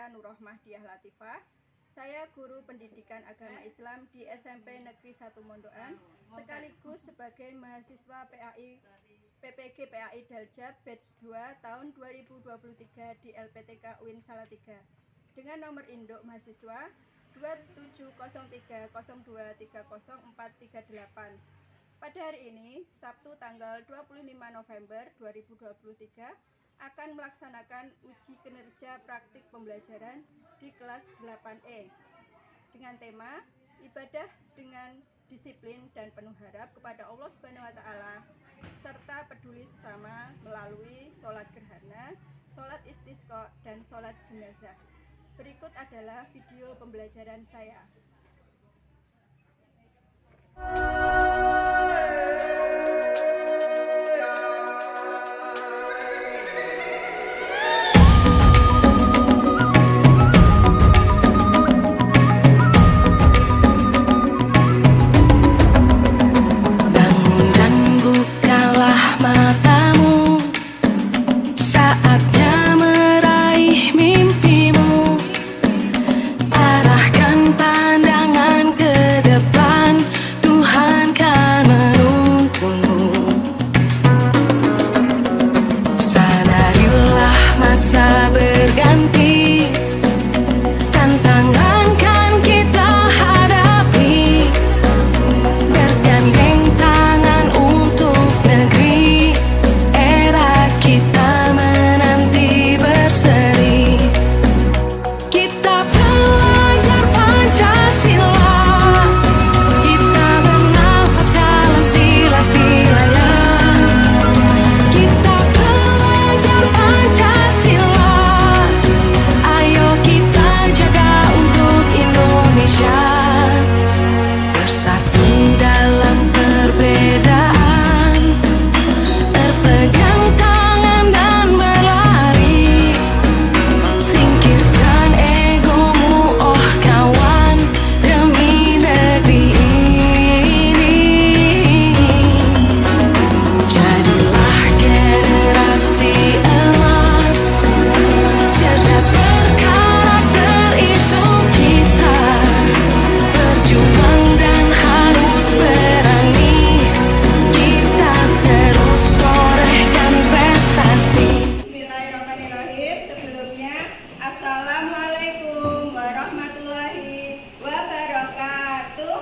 Nurrohmah Diah Latifah. Saya guru pendidikan agama Islam di SMP Negeri 1 Mondokan, sekaligus sebagai mahasiswa PPG PAI Daljab Batch 2 tahun 2023 di LPTK UIN Salatiga dengan nomor induk mahasiswa 270302300438. Pada hari ini, Sabtu tanggal 25 November 2023, akan melaksanakan uji kinerja praktik pembelajaran di kelas 8E dengan tema ibadah dengan disiplin dan penuh harap kepada Allah Subhanahu wa taala serta peduli sesama melalui sholat gerhana, sholat istisqa dan sholat jenazah. Berikut adalah video pembelajaran saya. Masa berganti, tantangan kan kita hadapi, bergandeng tangan untuk negeri, era kita menanti berseri. Kita belajar Pancasila, kita bernafas dalam sila-silanya. Kita belajar Pancasila, ayo kita jaga untuk Indonesia. Bersatu dalam perbedaan, berpegang tangan dan berlari. Singkirkan egomu, oh kawan, demi negeri ini. Jadilah generasi emas, cerdas berkarakter itu kita. Berjuang dan harus berani, kita terus torehkan prestasi. Bismillahirrahmanirrahim. Sebelumnya, Assalamualaikum warahmatullahi wabarakatuh.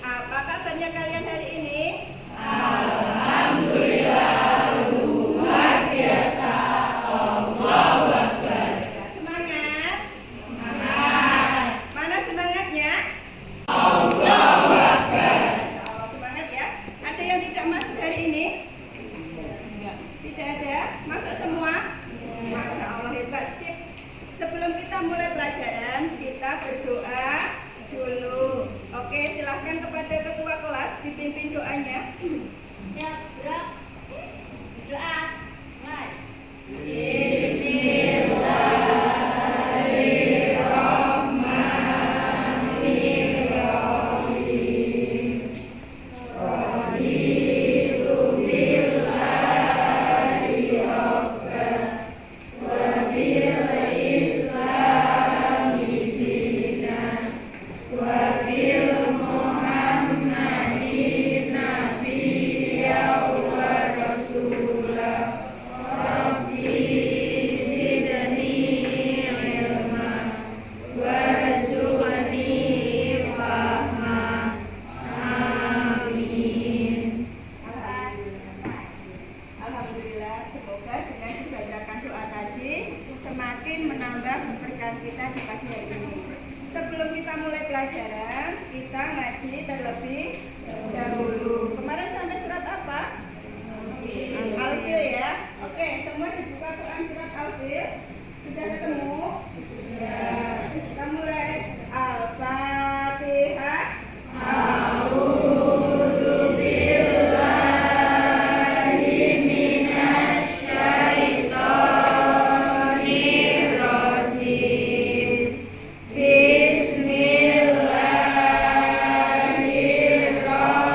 Apa kabarnya kalian hari ini? Semangat? Mana semangatnya? Masya Allah, semangat ya. Ada yang tidak masuk hari ini? Tidak ada? Masuk semua? Masya Allah, hebat sih. Sebelum kita mulai pelajaran, kita berdoa dulu. Oke, silahkan kepada ketua kelas dipimpin doanya. Siap, gerak. Doa. Mulai. Alhamdulillah, semoga dengan dibacakan doa tadi semakin menambah keberkahan kita di pagi hari ini. Sebelum kita mulai pelajaran, kita ngaji terlebih dahulu. Kemarin sampai surat apa? Al-Fil ya. Oke, semua dibuka Quran surat Al-Fil. Sudah ketemu? Ya. Kita mulai. Al-Fatihah. Bismillahirrahmanirrahim.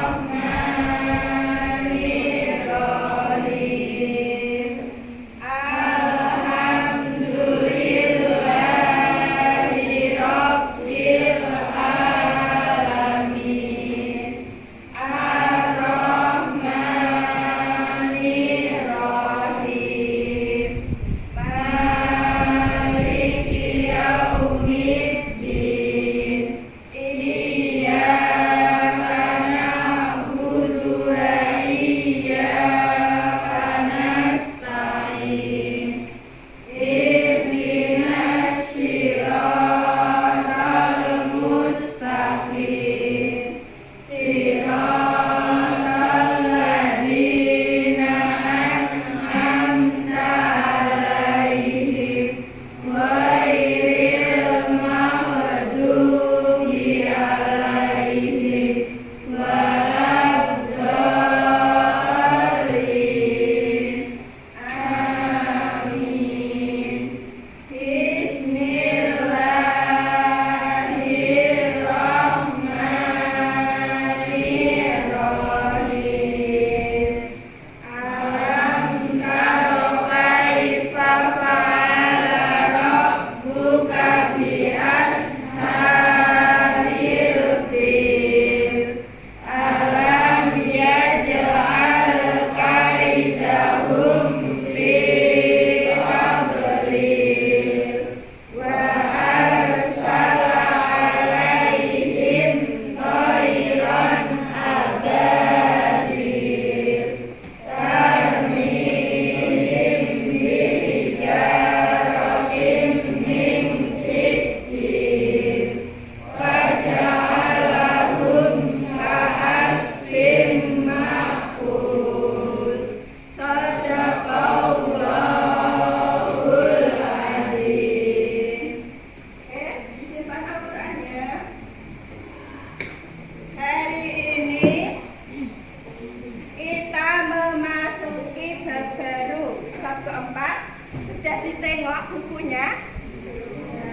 Sudah ditengok bukunya?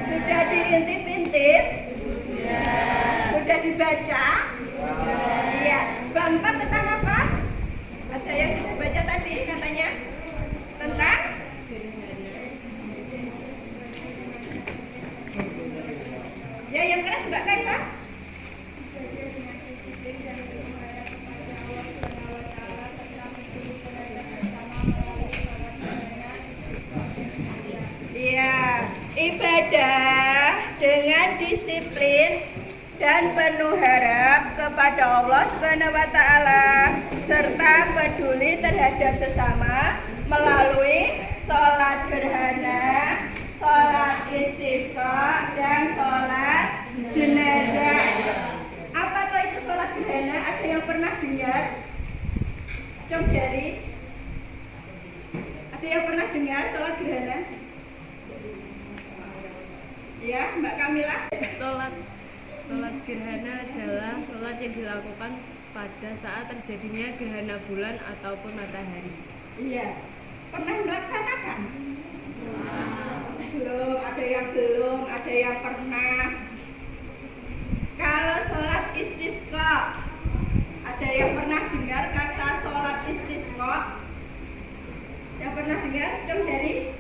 Sudah diintip-intip? Sudah dibaca? Iya. Bab 4 tentang apa? Ada yang sudah baca tadi katanya? Tentang? Ya, yang keras Mbak Kaifa. Iya, ibadah dengan disiplin dan penuh harap kepada Allah Subhanahu wa taala serta peduli terhadap sesama melalui sholat gerhana, sholat istisqa dan sholat jenazah. Apa tuh itu sholat gerhana? Ada yang pernah dengar? Cong jari. Ada yang pernah dengar sholat gerhana? Ya, Mbak Kamila. Sholat gerhana adalah sholat yang dilakukan pada saat terjadinya gerhana bulan ataupun matahari. Iya. Pernah melaksanakan? Belum, ada yang pernah. Kalau sholat istisqa, ada yang pernah dengar kata sholat istisqa? Yang pernah dengar? Cung jari.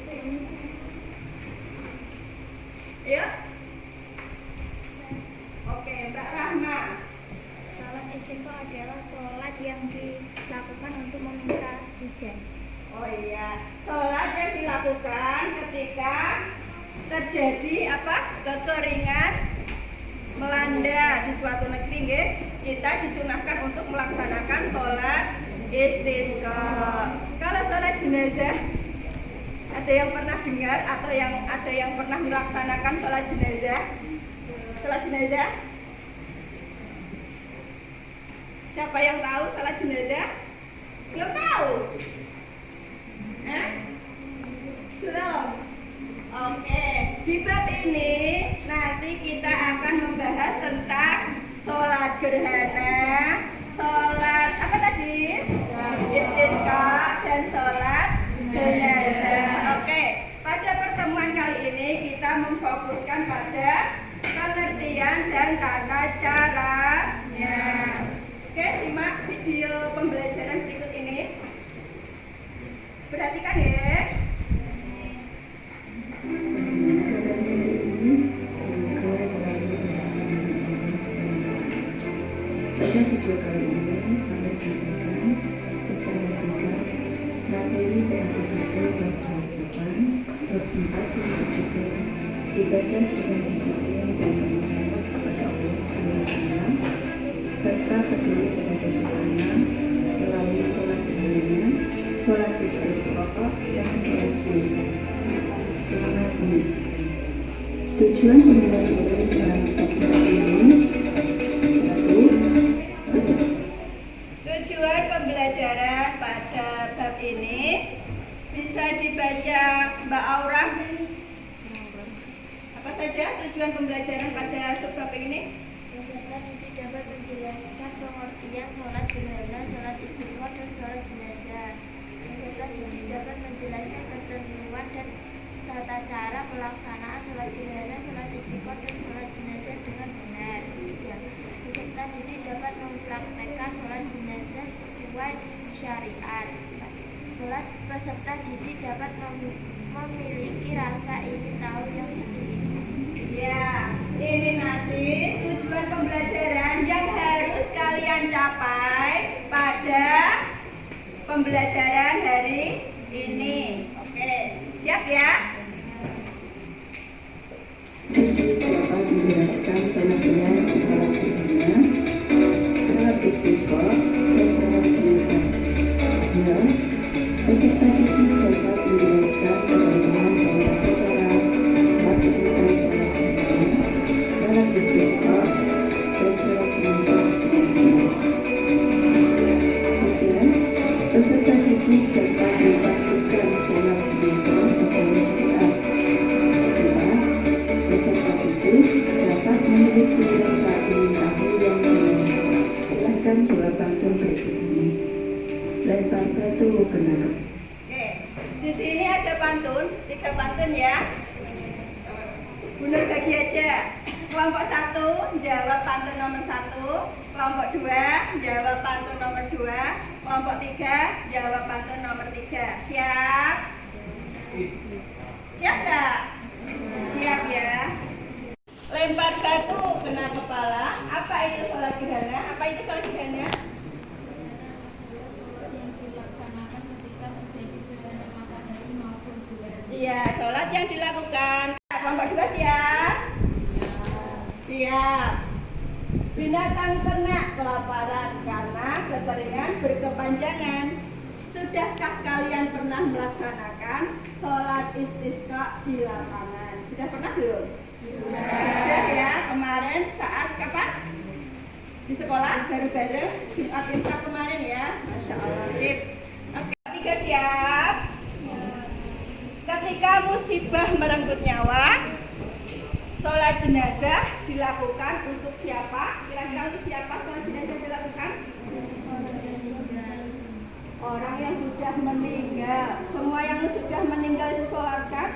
Ya. Oke, Mbak Rahma. Sholat istisqa adalah sholat yang dilakukan untuk meminta hujan. Oh iya, sholat yang dilakukan ketika terjadi apa? Kekeringan melanda di suatu negeri, nggih. Kita disunahkan untuk melaksanakan sholat istisqa. Kalau sholat jenazah, ada yang pernah dengar atau ada yang pernah melaksanakan sholat jenazah? Sholat jenazah? Siapa yang tahu sholat jenazah? Belum tahu? Hah? Belum? Oke, di bab ini nanti kita akan membahas tentang sholat gerhana, sholat apa tadi? Istisqa dan sholat jenazah. Oke, pada pertemuan kali ini kita memfokuskan pada pengertian dan tata caranya. Oke, simak video pembelajaran berikut ini. Perhatikan ya. Pada video kali ini kami sampaikan secara singkat materi PAPBP kelas 8 bab 4 menunjukkan ibadah dengan disiplin dan penghormatan kepada Allah SWT serta peduli terhadap sesama melalui sholat gerhana, sholat istisqa dan sholat jenazah. Selamat menyaksikan. Tujuan pembelajaran dalam bab ini: 1. Tujuan pembelajaran pada bab ini bisa dibaca Mbak Aura. Apa saja tujuan pembelajaran pada subbab ini? Peserta didik dapat menjelaskan pengertian sholat gerhana, sholat istisqa dan sholat jenazah. Peserta didik dapat menjelaskan ketentuan dan tata cara pelaksanaan sholat gerhana, sholat istisqa dan sholat jenazah dengan benar. Peserta didik dapat mempraktekkan sholat jenazah sesuai syariat. Peserta didik dapat memiliki rasa ingin tahu yang tinggi. Ya, ini nanti tujuan pembelajaran yang harus kalian capai pada pembelajaran hari ini. Oke, siap ya? Rinci dapat menjelaskan pengertian sholat gerhana, sholat istisqa dan sholat jenazah. 2. Peserta didik dapat menjelaskan ketentuan dan tata cara melaksanakan sholat gerhana, sholat istisqa dan sholat jenazah dengan benar. 3. Peserta didik dapat mempraktikkan sholat jenazah sesuai syariat. 4. Peserta didik dapat memiliki rasa ingin tahu yang mendalam. Silahkan jawab pantun berikut ini. Lempar batu kena. Oke, di sini ada pantun, 3 pantun ya. Bu Nur bagi aja. Kelompok 1 jawab pantun nomor 1, kelompok 2 jawab pantun nomor 2, kelompok 3 jawab pantun nomor 3. Siap? Siap nggak? Siap ya. Lempar batu kena kepala. Apa itu sholat gerhana? Apa itu sholat gerhana? Yang dilaksanakan ketika terjadi gerhana matahari maupun bulan. Iya, sholat yang dilakukan. Kelompok 2 siap? Siap. Binatang ternak kelaparan karena kekeringan berkepanjangan. Sudahkah kalian pernah melaksanakan sholat istisqa di lapangan? Sudah pernah belum? Sudah ya. Kemarin saat kapan? Di sekolah bareng-bareng Jumat Imsak kemarin ya. Masya Allah. Sip. Oke, 3 siap. Ketika musibah merenggut nyawa, sholat jenazah dilakukan untuk siapa? Kira-kira untuk siapa sholat jenazah dilakukan? Orang yang sudah meninggal. Semua yang sudah meninggal disolatkan?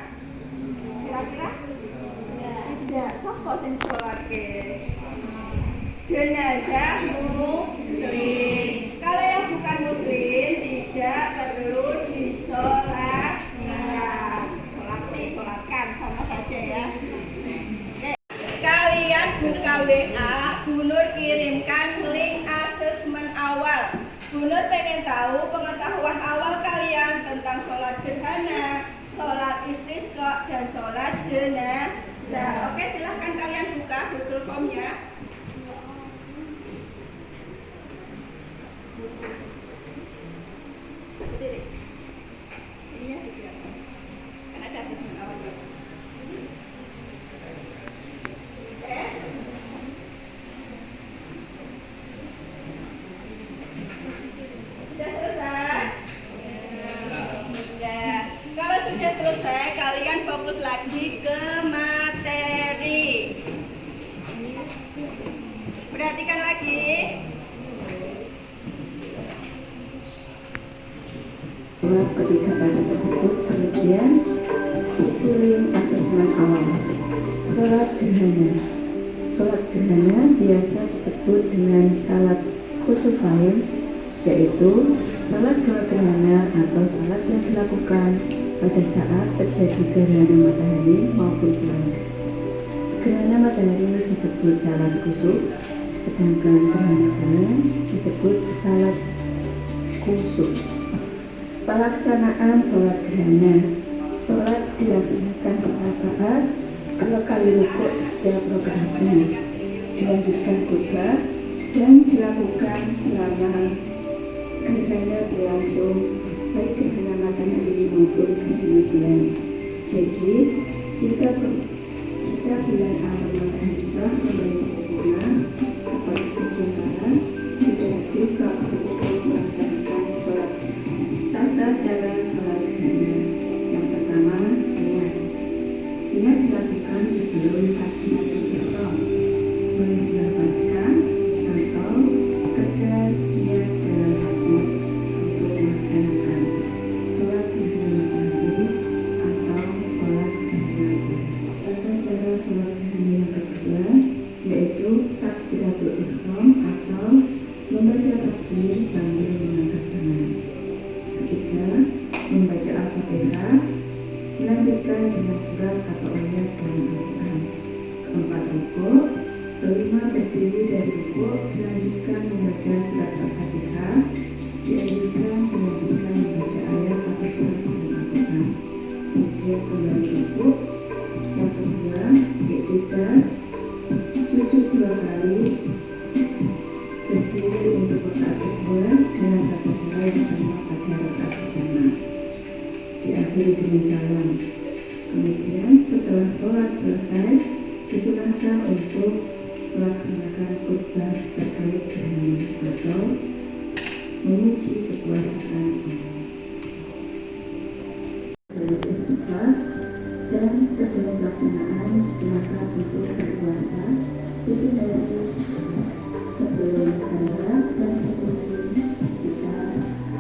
Kira-kira? Tidak. Siapa yang sholatkan? Jenazah muslim. Kalau yang bukan muslim tidak perlu disolatkan. Sholatkan sama saja ya. Kalian buka WA, Bu Nur kirimkan link asesmen awal. Bu Nur pengen tahu pengetahuan awal kalian tentang sholat gerhana, sholat istisqa, dan sholat jenazah. Oke, silahkan kalian buka Google Form-nya. Berdiri. Ini ya, kan ada asesmen awalnya. Sudah selesai? Sudah. Kalau sudah selesai, kalian fokus lagi ke materi. Perhatikan lagi. Jawab ketiga baca tersebut, kemudian isi link asesmen awal. Sholat gerhana. Sholat gerhana biasa disebut dengan salat kusufain, yaitu salat dua gerhana atau salat yang dilakukan pada saat terjadi gerhana matahari maupun bulan. Gerhana matahari disebut salat kusuf, sedangkan gerhana bulan disebut salat kusuf. Pelaksanaan sholat gerhana. Sholat dilaksanakan 4 rakaat, 2 kali rukuk setiap rakaatnya, dilanjutkan khutbah dan dilakukan selama gerhana berlangsung, baik gerhana matahari maupun gerhana bulan. Jadi, jika bulan atau matahari telah kembali sempurna seperti sementara, sudah habis waktu untuk melaksanakan sholat. Tata cara sholat gerhana. Yang pertama, niat. Niat dilakukan sebelum takbiratul ihram, melafazkan atau sekedar niat dalam hati untuk melaksanakan sholat gerhana matahari atau sholat gerhana bulan. Tata cara sholat gerhana yang kedua yaitu takbiratul ihram atau membaca takbir sambil mengangkat tangan. Ketiga, membaca Al-Fatihah, dilanjutkan dengan surat atau ayat dalam Al-Quran. Keempat, rukuk. Kelima, berdiri dari rukuk, dilanjutkan membaca surat Al-Fatihah, dilanjutkan membaca ayat atau surat dalam Al-Quran. Kemudian kembali rukuk. Yang kedua, iktidal, sujud 2 kali, berdiri untuk rakaat kedua dengan tata cara yang sama pada rakaat pertama, diakhiri dengan salam. Kemudian setelah sholat selesai, disunahkan untuk melaksanakan khutbah terkait gerhana atau memuji kekuasaan Allah. Beristighfar dan sebelum pelaksanaan disunahkan untuk berpuasa itu dari sebelum hadap dan sebelum kita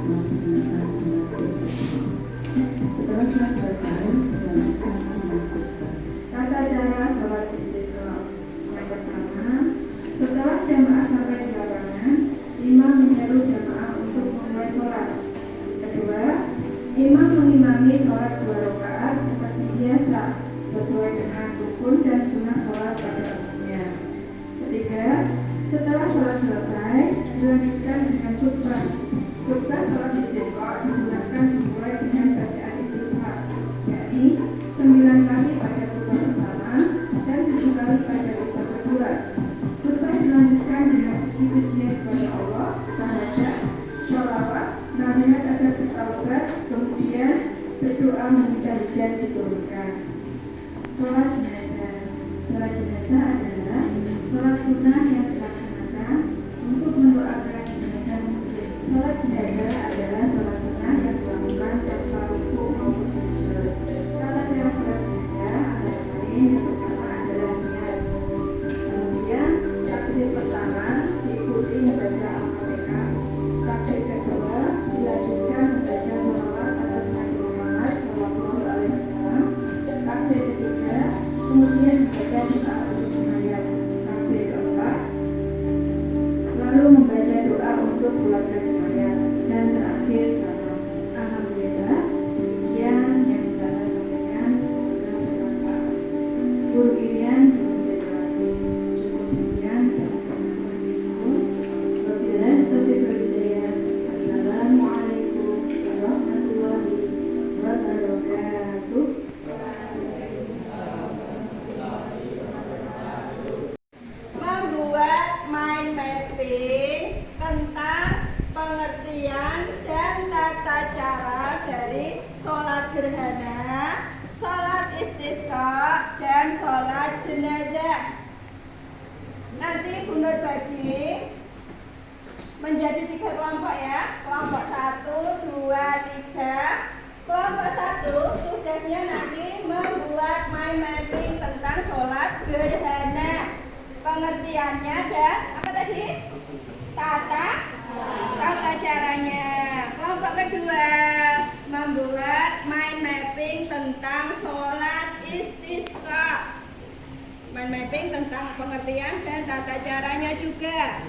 melaksanakan sholat istisqa. Setelah sholat selesai, dilanjutkan sunnah khutbah. Tata cara sholat istisqa. Yang pertama, setelah jamaah sampai di lapangan, imam menyeru jamaah untuk memulai sholat. Kedua, imam mengimami sholat 2 rakaat seperti biasa, sesuai dengan rukun dan sunnah sholat pada umumnya. Ketiga, setelah sholat selesai, dilanjutkan dengan khutbah. Khutbah sholat istisqa disunahkan dimulai dengan bacaan istighfar, yakni 9 kali pada khutbah pertama dan 7 kali pada khutbah kedua. Khutbah dilanjutkan dengan puji-pujian kepada Allah, syahadat, sholawat, nasihat agar bertaubat, kemudian berdoa meminta hujan diturunkan. Sholat jenazah. Sholat jenazah adalah sholat sunnah yang dilaksanakan untuk mendoakan jenazah muslim. Sholat jenazah adalah sholat sunnah yang dilakukan tanpa ruku maupun sujud. Tata cara sholat jenazah antara lain yang pertama adalah niat. Kemudian takbir pertama diikuti membaca Al-Fatihah. Takbir kedua dilanjutkan membaca sholawat atas Nabi Muhammad SAW. Takbir ketiga kemudian membaca doa untuk semayang. Takbir keempat lalu membaca doa untuk keluarga semayang, dan terakhir salam. Alhamdulillah, demikian yang bisa saya sampaikan, semoga bermanfaat. Guru Irian belum generasi cukup sekian dan Assalamualaikum warahmatullahi wabarakatuh. Assalamualaikum warahmatullahi wabarakatuh. Membuat mind mapping tentang pengertian dan tata cara dari sholat gerhana, sholat istisqa, dan sholat jenazah. Nanti Bu Nur bagi menjadi 3 kelompok ya. Kelompok 1, 2, 3. Kelompok 1 tugasnya nanti membuat mind mapping tentang sholat gerhana. Pengertiannya dan apa tadi? Tata caranya. Kelompok kedua membuat mind mapping tentang sholat istisqa. Mind mapping tentang pengertian dan tata caranya juga.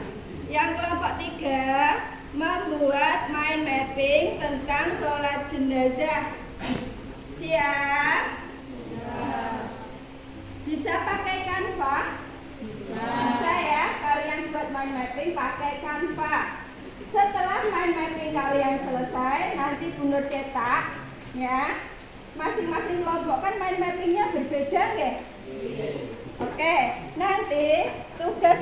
Yang kelompok 3 membuat mind mapping tentang sholat jenazah. Siap? Bisa pakai Canva? Bisa ya, kalian buat mind mapping pakai Canva. Setelah mind mapping kalian selesai, nanti Bu Nur cetak ya. Masing-masing kelompok kan mind mappingnya berbeda nggih? Oke, nanti tugas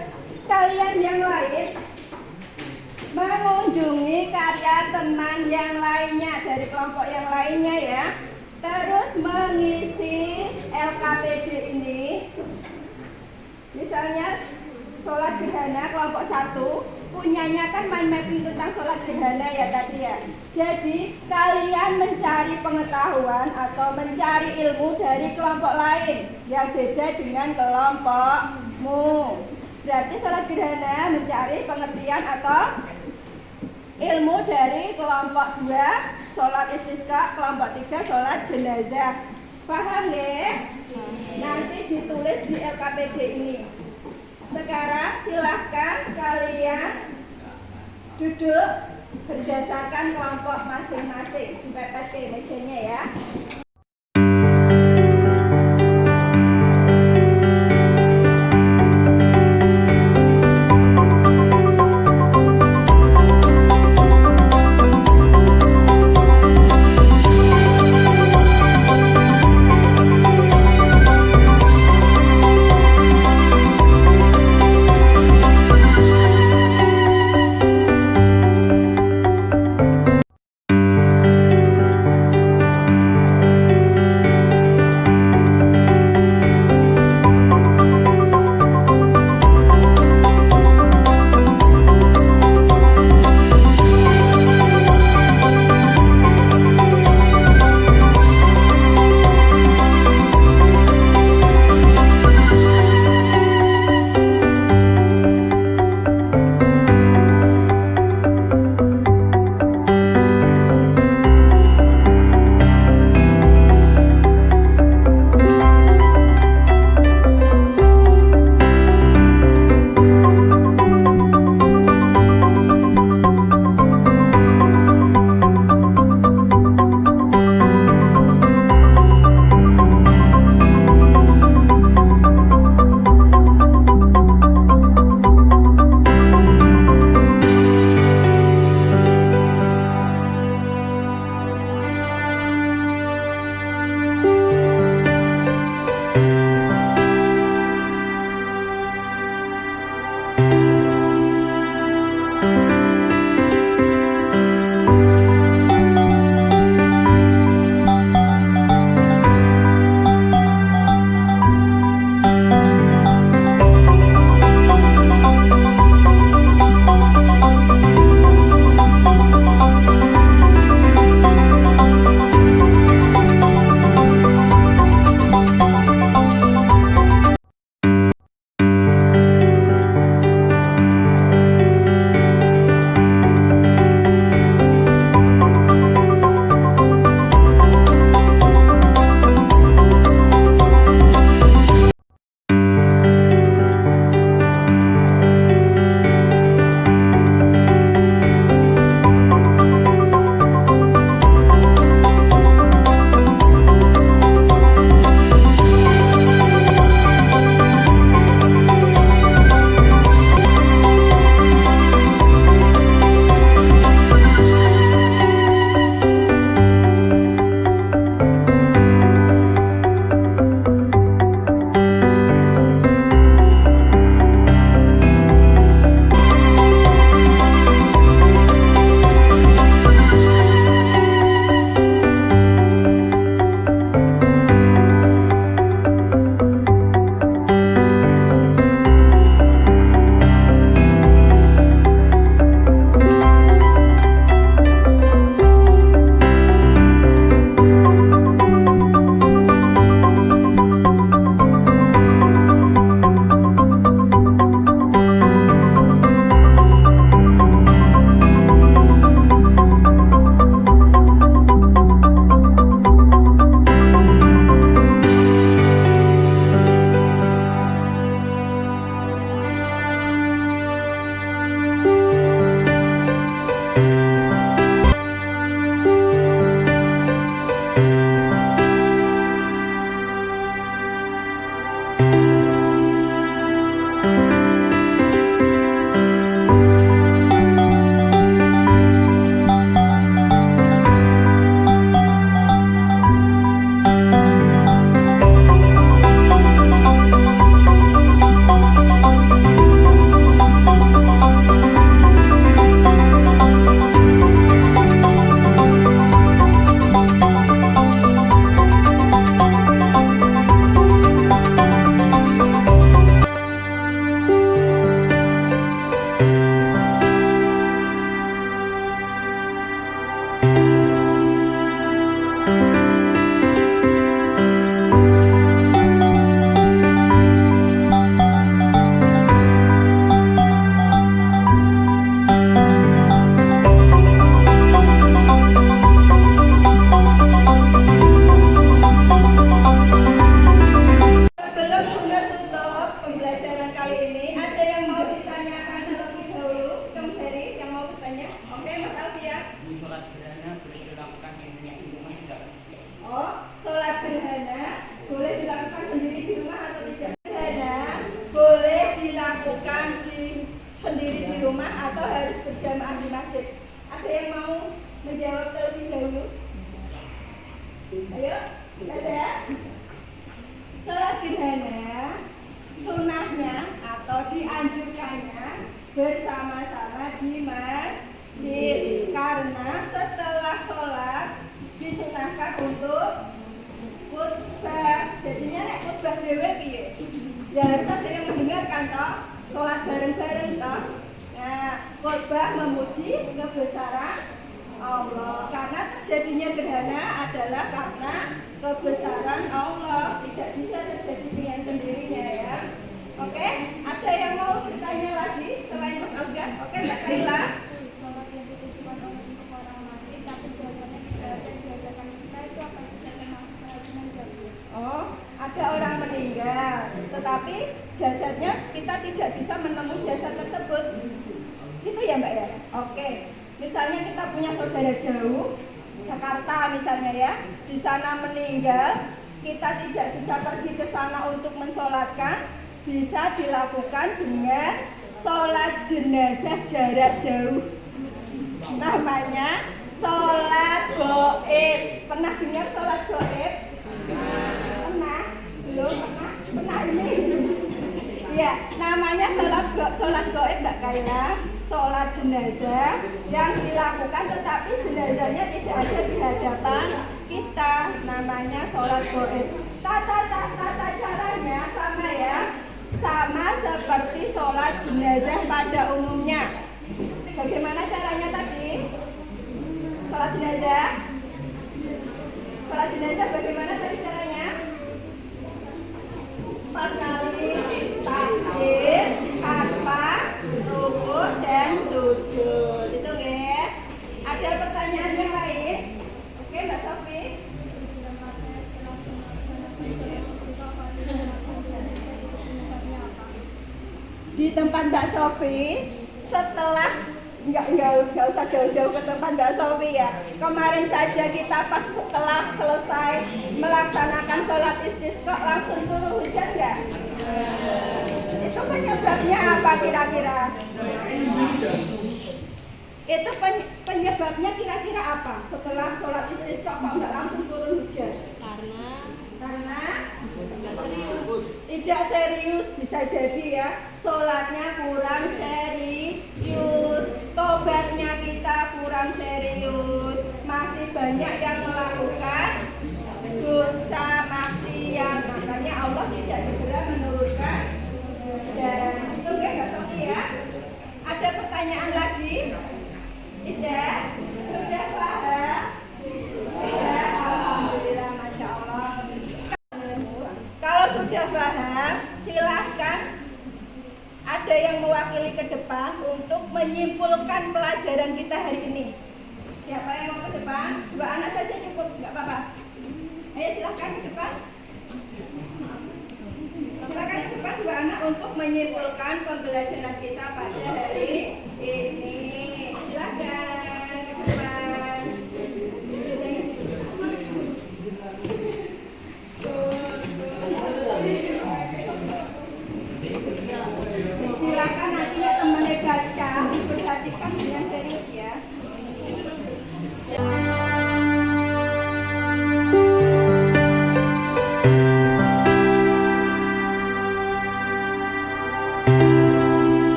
kalian yang lain mengunjungi karya teman yang lainnya dari kelompok yang lainnya ya. Terus mengisi LKPD ini. Misalnya sholat gerhana kelompok 1 punyanya kan mind mapping tentang sholat gerhana ya tadi ya. Jadi kalian mencari pengetahuan atau mencari ilmu dari kelompok lain yang beda dengan kelompokmu. Berarti sholat gerhana mencari pengertian atau ilmu dari kelompok 2 sholat istisqa, kelompok 3 sholat jenazah. Paham ya? Nanti ditulis di LKPD ini. Sekarang silahkan kalian duduk berdasarkan kelompok masing-masing. Dipepet ke mejanya ya. gerhana sunahnya atau dianjurkannya bersama-sama di masjid, karena setelah sholat disunahkan untuk khutbah. Jadinya nek khutbah dhewe piye? Ya harus ada yang mendengarkan toh, sholat bareng-bareng toh. Nah, khutbah memuji kebesaran Allah, karena terjadinya gerhana adalah karena kebesaran Allah, tidak bisa terjadi dengan sendirinya ya. Oke, ada yang mau bertanya lagi selain Mas Algan? Oke, Mbak Kaila. Sholat yang ditujukan untuk orang mati tapi jasanya tidak ada di hadapan kita, itu apa juga termasuk sholat jenazah? Oh, ada orang meninggal, tetapi jasadnya kita tidak bisa menemui jasad tersebut. Gitu ya Mbak ya? Oke. Misalnya kita punya saudara jauh, Jakarta misalnya ya, di sana meninggal, kita tidak bisa pergi ke sana untuk mensolatkan, bisa dilakukan dengan sholat jenazah jarak jauh. Namanya sholat goib. Pernah dengar sholat goib? Pernah? Belum pernah? Pernah ini? Ya, namanya sholat goib Mbak Kaila. Sholat jenazah yang dilakukan tetapi jenazahnya tidak ada di hadapan kita, namanya sholat goib. Tata caranya sama ya, sama seperti sholat jenazah pada umumnya. Bagaimana caranya tadi? Sholat jenazah? Sholat jenazah bagaimana tadi caranya? 4 kali takbir tanpa rukuk dan sujud. Itu ya. Ada pertanyaan yang lain? Oke, Mbak Sofi. Di tempat Mbak Sofi, setelah nggak usah jauh-jauh ke tempat Mbak Sofi ya. Kemarin saja kita pas setelah selesai melaksanakan sholat istisqa langsung turun hujan nggak? Itu penyebabnya apa kira-kira? Itu penyebabnya kira-kira apa? Setelah sholat istisqa kok nggak langsung turun hujan? Karena tidak serius, bisa jadi ya. Sholatnya kurang serius, tobatnya kita kurang serius, masih banyak yang melakukan dosa maksiat, makanya Allah tidak segera menurunkan hujan. Itu enggak Mbak Sofi ya? Ada pertanyaan lagi? Tidak? Sudah paham? Sudah, alhamdulillah, masya Allah. Kalau sudah paham, silahkan ada yang mewakili ke depan untuk menyimpulkan pelajaran kita hari ini. Siapa yang mau ke depan? 2 anak saja cukup, nggak apa-apa. Ayo silahkan ke depan. Silakan ke depan 2 anak untuk menyimpulkan pembelajaran kita pada hari ini. Silakan ke depan. Silakan nantinya temannya baca, diperhatikan dengan serius ya.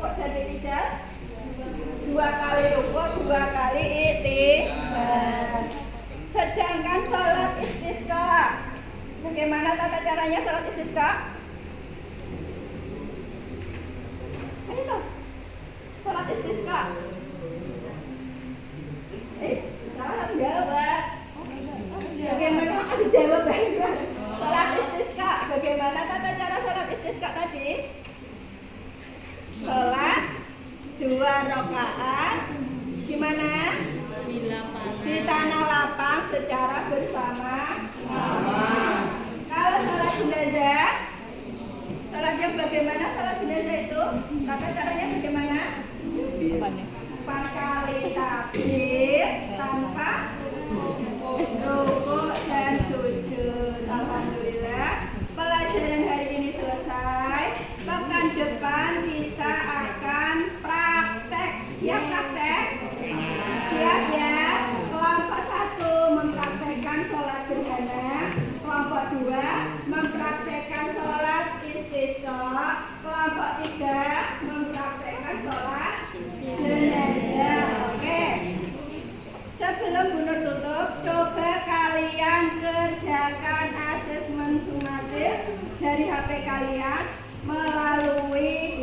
rukuk dan i'tidal? 2 kali rukuk, 2 kali i'tidal. Sedangkan sholat istisqa, bagaimana tata caranya sholat istisqa? Ayo, sholat istisqa. Salah jawab. Bagaimana? Aduh, jawab baik. Sholat istisqa, bagaimana tata cara sholat istisqa tadi? Sholat 2 rakaat gimana? Di tanah lapang secara bersama. Kalau sholat jenazah, sholatnya bagaimana? Sholat jenazah itu tata caranya bagaimana? 4 kali takbir tanpa rukuk dan sujud. Alhamdulillah, pelajaran hari ini selesai. Pekan depan kita akan praktek. Siap praktek? Siap ya. Kelompok 1 mempraktekkan sholat gerhana, kelompok 2 mempraktekkan sholat istisqa, kelompok 3 mempraktekkan sholat jenazah. Oke. Sebelum Bu Nur tutup, coba kalian kerjakan asesmen sumatif dari HP kalian melalui